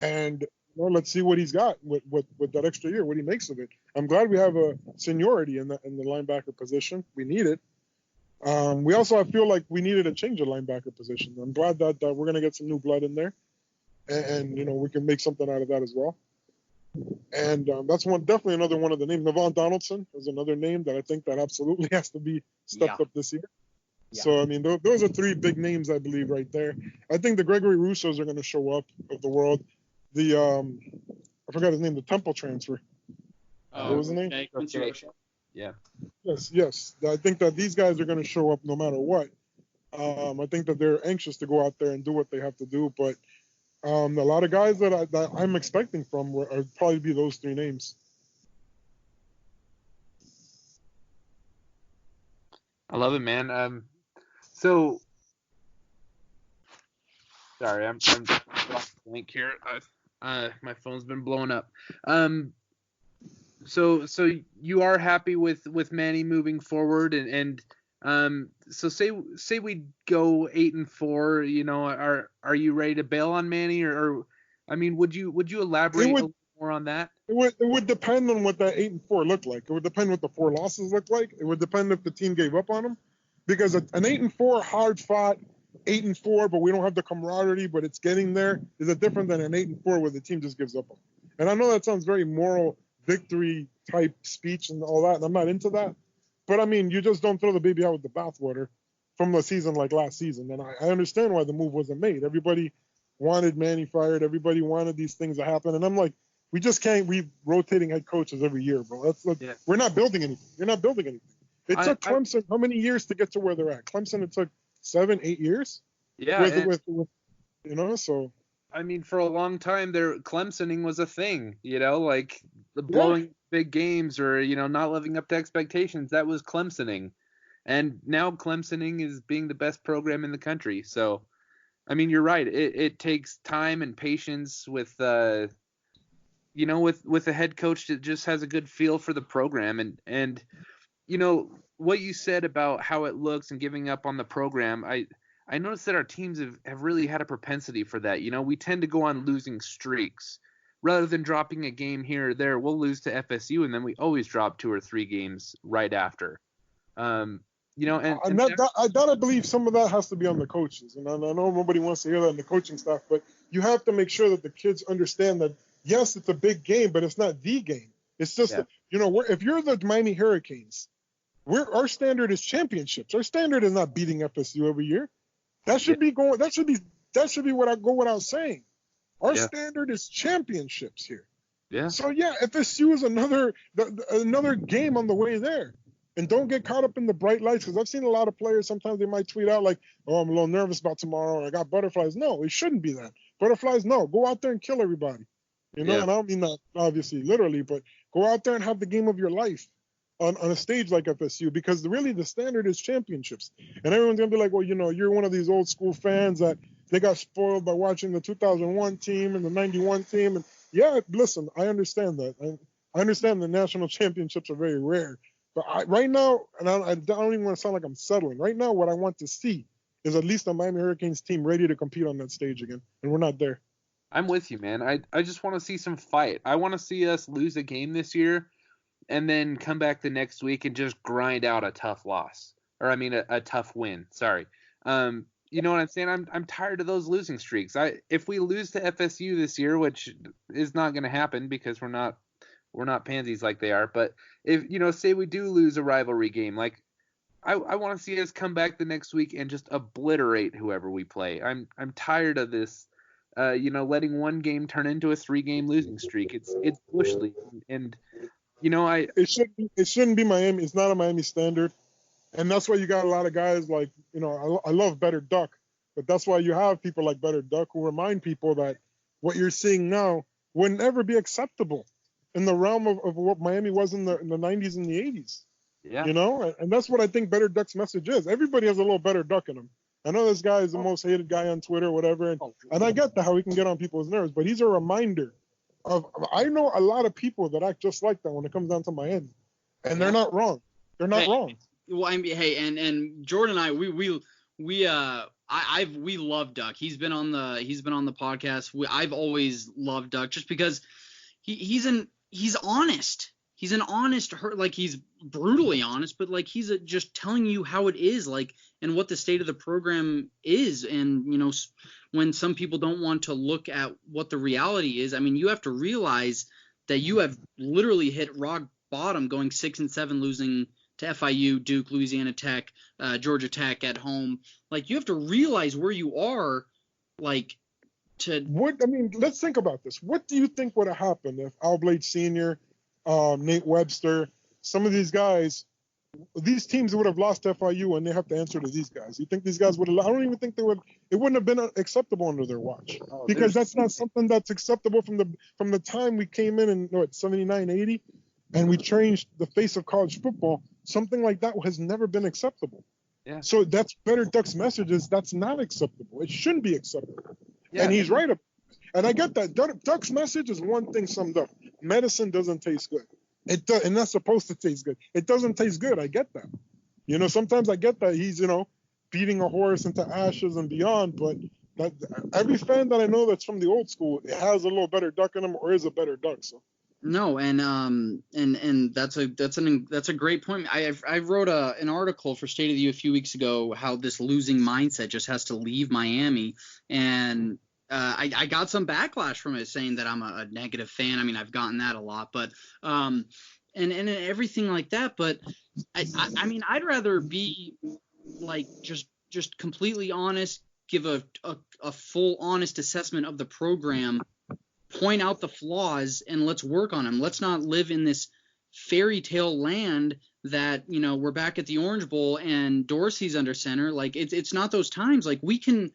And let's see what he's got with that extra year, what he makes of it. I'm glad we have a seniority in the linebacker position. We need it. We also, I feel like we needed a change of linebacker position. I'm glad that we're going to get some new blood in there, and we can make something out of that as well. And that's definitely another one of the names. Navon Donaldson is another name that I think that absolutely has to be stepped up this year. Yeah. So, I mean, those are three big names, I believe, right there. I think the Gregory Russos are going to show up of the world. The I forgot his name, the Temple transfer. What was his name? Yeah. Yes. I think that these guys are going to show up no matter what. I think that they're anxious to go out there and do what they have to do. But a lot of guys that I'm expecting from are probably be those three names. I love it, man. So, sorry, I'm blank here. My phone's been blowing up. So you are happy with Manny moving forward, and so say we go 8-4. Are you ready to bail on Manny, or I mean, would you elaborate a little more on that? It would depend on what that 8-4 looked like. It would depend what the 4 losses looked like. It would depend if the team gave up on him, because an 8-4 hard fought 8-4, but we don't have the camaraderie, but it's getting there, is a different than an 8-4 where the team just gives up on him. And I know that sounds very moral victory type speech and all that, and I'm not into that. But I mean, you just don't throw the baby out with the bathwater from the season like last season. And I understand why the move wasn't made. Everybody wanted Manny fired. Everybody wanted these things to happen. And I'm like, we just can't be rotating head coaches every year, bro. We're not building anything. You're not building anything. It took Clemson how many years to get to where they're at? Clemson, it took 7-8 years. Yeah. With so. I mean, for a long time, Clemsoning was a thing, like the blowing big games or, not living up to expectations. That was Clemsoning. And now Clemsoning is being the best program in the country. So, I mean, you're right. It takes time and patience with a head coach that just has a good feel for the program. And what you said about how it looks and giving up on the program, I noticed that our teams have really had a propensity for that. We tend to go on losing streaks. Rather than dropping a game here or there, we'll lose to FSU, and then we always drop 2 or 3 games right after. I believe some of that has to be on the coaches. And I know nobody wants to hear that in the coaching staff, but you have to make sure that the kids understand that, yes, it's a big game, but it's not the game. It's just, if you're the Miami Hurricanes, our standard is championships. Our standard is not beating FSU every year. That should be what I go without saying. Our standard is championships here. Yeah. So FSU is another game on the way there. And don't get caught up in the bright lights, because I've seen a lot of players, sometimes they might tweet out like, oh, I'm a little nervous about tomorrow, or I got butterflies. No, it shouldn't be that. Butterflies, no. Go out there and kill everybody. And I don't mean that obviously literally, but go out there and have the game of your life on a stage like FSU, because really the standard is championships. And everyone's going to be like, well, you're one of these old school fans that they got spoiled by watching the 2001 team and the 91 team. And listen, I understand that. I understand the national championships are very rare. But right now, and I don't even want to sound like I'm settling. Right now, what I want to see is at least a Miami Hurricanes team ready to compete on that stage again. And we're not there. I'm with you, man. I just want to see some fight. I want to see us lose a game this year and then come back the next week and just grind out a tough loss. Or, I mean, a tough win. Sorry. You know what I'm saying? I'm tired of those losing streaks. If we lose to FSU this year, which is not going to happen because we're not pansies like they are, but if say we do lose a rivalry game, like I want to see us come back the next week and just obliterate whoever we play. I'm tired of this, letting one game turn into a 3-game losing streak. It's bush league, and it shouldn't be Miami. It's not a Miami standard. And that's why you got a lot of guys like, I love BetterDuck, but that's why you have people like BetterDuck who remind people that what you're seeing now would never be acceptable in the realm of what Miami was in the 90s and the 80s. Yeah. And that's what I think BetterDuck's message is. Everybody has a little BetterDuck in him. I know this guy is the most hated guy on Twitter or whatever, and I get how he can get on people's nerves, but he's a reminder I know a lot of people that act just like that when it comes down to Miami, and they're not wrong. They're not wrong. Well, and Jordan and I, we love Duck. He's been on the podcast. I've always loved Duck just because he's honest. He's an honest, like he's brutally honest, but like he's just telling you how it is, like, and what the state of the program is. And, you know, when some people don't want to look at what the reality is, I mean, you have to realize that you have literally hit rock bottom going 6-7, losing to FIU, Duke, Louisiana Tech, Georgia Tech at home. Like, you have to realize where you are, like, let's think about this. What do you think would have happened if Al Blades Sr., Nate Webster, some of these guys, these teams would have lost FIU and they have to answer to these guys? You think these guys would have? I don't even think they would. It wouldn't have been acceptable under their watch, because that's not something that's acceptable from the time we came in 79, 80, and we changed the face of college football. Something like that has never been acceptable. Yeah. So that's BetterDuck's message is that's not acceptable. It shouldn't be acceptable. Yeah, and he's right. And I get that. Duck's message is one thing summed up. Medicine doesn't taste good. It does, and that's supposed to taste good. It doesn't taste good. I get that. You know, sometimes I get that he's, you know, beating a horse into ashes and beyond. But every fan that I know that's from the old school, it has a little better duck in him, or is a better duck. So. No, and that's a great point. I wrote an article for State of the U a few weeks ago how this losing mindset just has to leave Miami, and I got some backlash from it saying that I'm a negative fan. I mean, I've gotten that a lot, but and everything like that. But I mean, I'd rather be like just completely honest, give a full honest assessment of the program, point out the flaws, and let's work on them. Let's not live in this fairy tale land that, you know, we're back at the Orange Bowl and Dorsey's under center. Like, it's not those times. Like, we can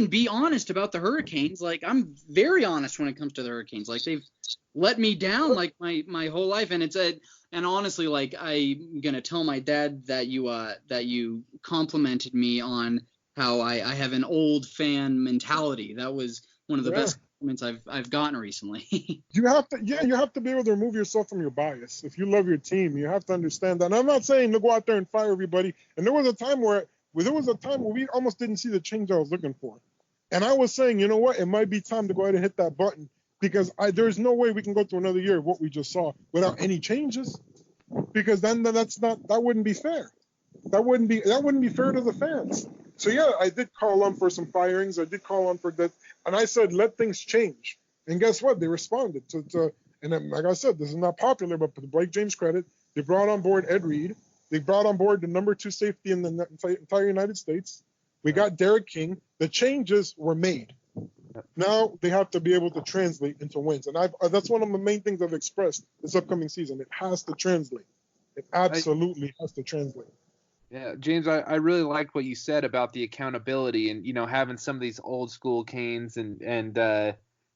be honest about the Hurricanes. Like, I'm very honest when it comes to the Hurricanes. Like, they've let me down like my whole life, and and honestly, like, I'm gonna tell my dad that you complimented me on how I have an old fan mentality. That was one of the best compliments I've gotten recently. You have to be able to remove yourself from your bias. If you love your team, you have to understand that. And I'm not saying to go out there and fire everybody. And there was a time where we almost didn't see the change I was looking for. And I was saying, you know what, it might be time to go ahead and hit that button, because there's no way we can go through another year of what we just saw without any changes. Because then that wouldn't be fair. That wouldn't be fair to the fans. So yeah, I did call on for some firings. I did call on for that, and I said let things change. And guess what? They responded and then, like I said, this is not popular, but to Blake James' credit, they brought on board Ed Reed. They brought on board the number 2 safety in the entire United States. We got Derek King. The changes were made. Now they have to be able to translate into wins, and that's one of the main things I've expressed this upcoming season. It has to translate. It absolutely has to translate. Yeah, James, I really liked what you said about the accountability and, you know, having some of these old school Canes and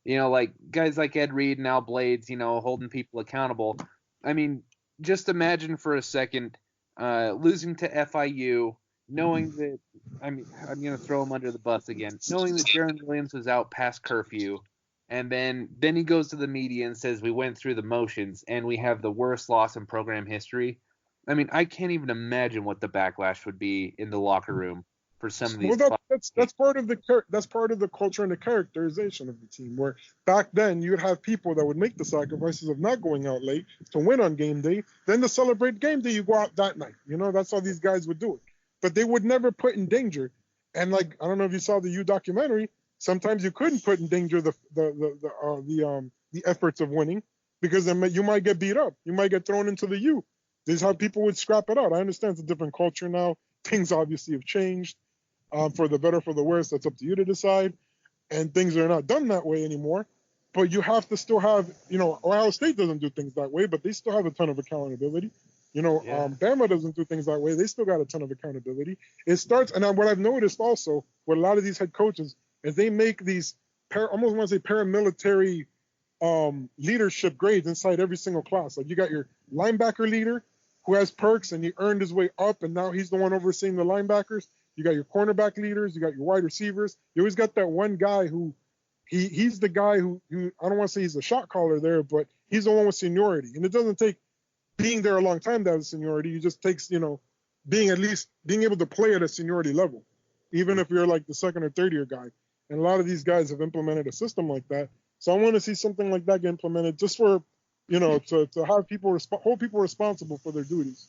you know, like guys like Ed Reed and Al Blades, you know, holding people accountable. I mean, just imagine for a second losing to FIU, knowing that, I mean, I'm going to throw him under the bus again, knowing that Jaron Williams was out past curfew, and then he goes to the media and says we went through the motions and we have the worst loss in program history. I mean, I can't even imagine what the backlash would be in the locker room for some of these. Well, that's part of the culture and the characterization of the team. Where back then you'd have people that would make the sacrifices of not going out late to win on game day. Then to celebrate game day, you go out that night. You know, that's how these guys would do it. But they would never put in danger. And like, I don't know if you saw the U documentary. Sometimes you couldn't put in danger the efforts of winning, because then you might get beat up. You might get thrown into the U. This is how people would scrap it out. I understand it's a different culture now. Things obviously have changed for the better, for the worse. That's up to you to decide. And things are not done that way anymore. But you have to still have, you know, Ohio State doesn't do things that way, but they still have a ton of accountability. You know, Bama doesn't do things that way. They still got a ton of accountability. It starts, and what I've noticed also with a lot of these head coaches is they make these, almost want to say paramilitary leadership grades inside every single class. Like, you got your linebacker leader who has perks and he earned his way up, and now he's the one overseeing the linebackers. You got your cornerback leaders, you got your wide receivers. You always got that one guy who he's the guy who I don't want to say he's a shot caller there, but he's the one with seniority. And it doesn't take being there a long time to have seniority. It just takes, you know, being able to play at a seniority level. even if you're like the second or third year guy. And a lot of these guys have implemented a system like that. So I want to see something like that get implemented just for, to have people hold people responsible for their duties.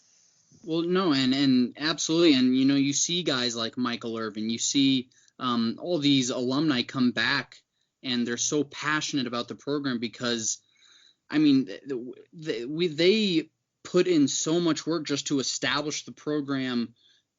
Well, no, and absolutely, and you see guys like Michael Irvin, you see all these alumni come back, and they're so passionate about the program because, I mean, they put in so much work just to establish the program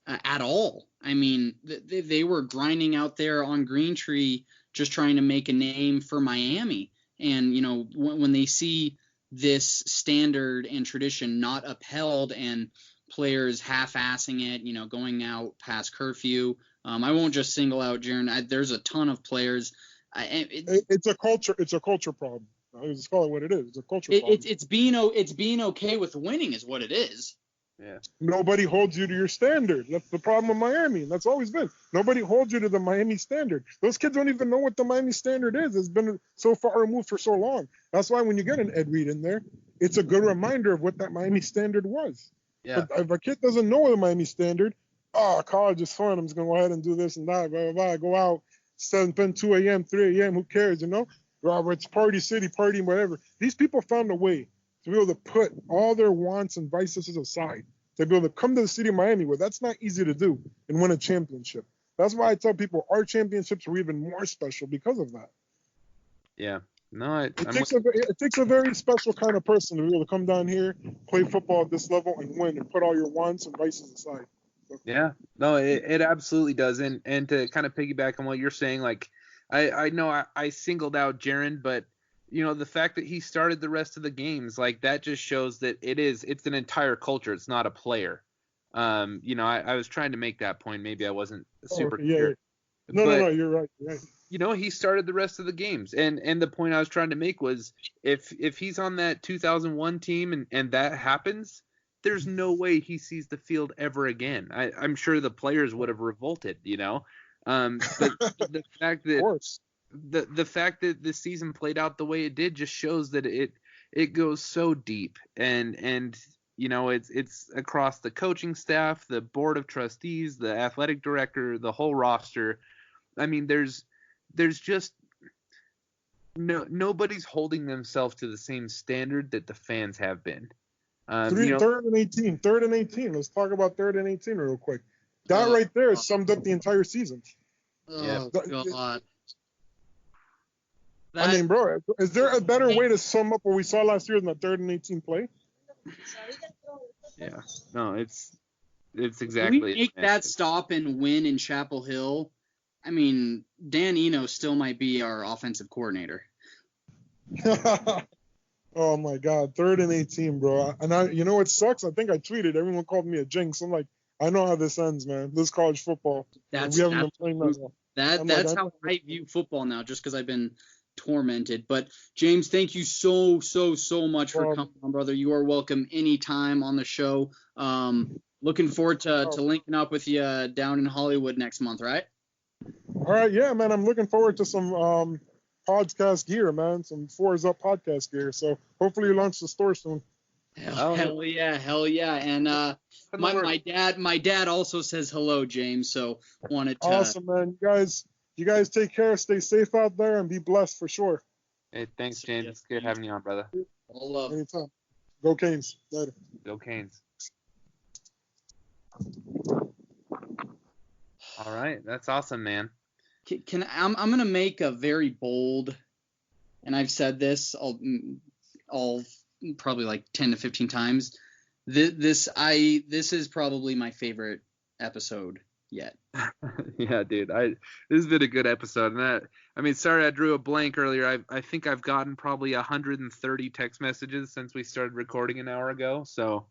at all. I mean, they were grinding out there on Green Tree just trying to make a name for Miami, and when they see this standard and tradition not upheld and players half-assing it, going out past curfew. I won't just single out Jaron. There's a ton of players. It's a culture problem. I just call it what it is. It's a culture problem. It's being okay with winning is what it is. Yeah. Nobody holds you to your standard. That's the problem with Miami. That's always been. Nobody holds you to the Miami standard. Those kids don't even know what the Miami standard is. It's been so far removed for so long. That's why when you get an Ed Reed in there, it's a good reminder of what that Miami standard was. Yeah. But if a kid doesn't know the Miami standard, college is fun. I'm just going to go ahead and do this and that, blah, blah, blah. Go out, spend 2 a.m., 3 a.m., who cares, Robert's party city, party, whatever. These people found a way to be able to put all their wants and vices aside, to be able to come to the city of Miami, where that's not easy to do, and win a championship. That's why I tell people our championships were even more special because of that. Yeah. No, it takes a very special kind of person to be able to come down here, play football at this level, and win, and put all your wants and vices aside. So. Yeah. No, it absolutely does. And to kind of piggyback on what you're saying, like, I know I singled out Jaron, but the fact that he started the rest of the games, like, that just shows that it's an entire culture. It's not a player. I was trying to make that point. Maybe I wasn't super clear. Yeah. No, you're right. You're right. He started the rest of the games. And the point I was trying to make was if he's on that 2001 team and that happens, there's no way he sees the field ever again. I'm sure the players would have revolted, But the fact that the fact that this season played out the way it did just shows that it goes so deep and it's across the coaching staff, the board of trustees, the athletic director, the whole roster. I mean, there's just nobody's holding themselves to the same standard that the fans have been. Third and 18. Let's talk about 3rd and 18 real quick. That right there summed up the entire season. Oh, God. I mean, bro, is there a better way to sum up what we saw last year than the 3rd and 18 play? Yeah. No, it's exactly. If we make that stop and win in Chapel Hill, I mean, Dan Eno still might be our offensive coordinator. Oh my God, 3rd and 18, bro. And what sucks? I think I tweeted. Everyone called me a jinx. I'm like, I know how this ends, man. This college football. We haven't been playing that well. That's how I view football now, just because I've been tormented. But James, thank you so much for coming on, brother. You are welcome anytime on the show. Looking forward to linking up with you down in Hollywood next month, right? All right, yeah, man. I'm looking forward to some podcast gear, man. Some Fours Up podcast gear. So hopefully you launch the store soon. Hell yeah. And my dad also says hello, James. So wanted to. Awesome, man. You guys take care. Stay safe out there and be blessed for sure. Hey, thanks, James. It's good having you on, brother. All love. Anytime. Go Canes. Later. Go Canes. All right, that's awesome, man. I'm gonna make a very bold, and I've said this all probably like 10 to 15 times. This is probably my favorite episode yet. Yeah, dude. This has been a good episode. And sorry I drew a blank earlier. I think I've gotten probably 130 text messages since we started recording an hour ago. So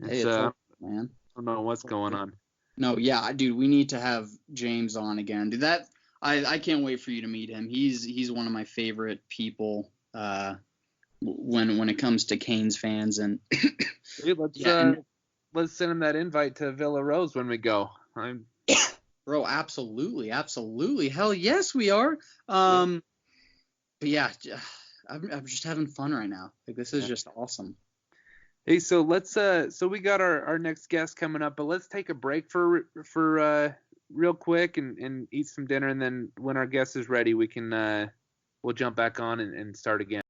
it's man. I don't know what's going on. No, yeah, dude, we need to have James on again. Dude, I can't wait for you to meet him. He's one of my favorite people when it comes to Canes fans. And dude, let's send him that invite to Villa Rose when we go. Bro, absolutely. Hell yes, we are. But yeah, I'm just having fun right now. Like, this is just awesome. Hey, so let's so we got our next guest coming up, but let's take a break for real quick and eat some dinner, and then when our guest is ready, we can we'll jump back on and start again.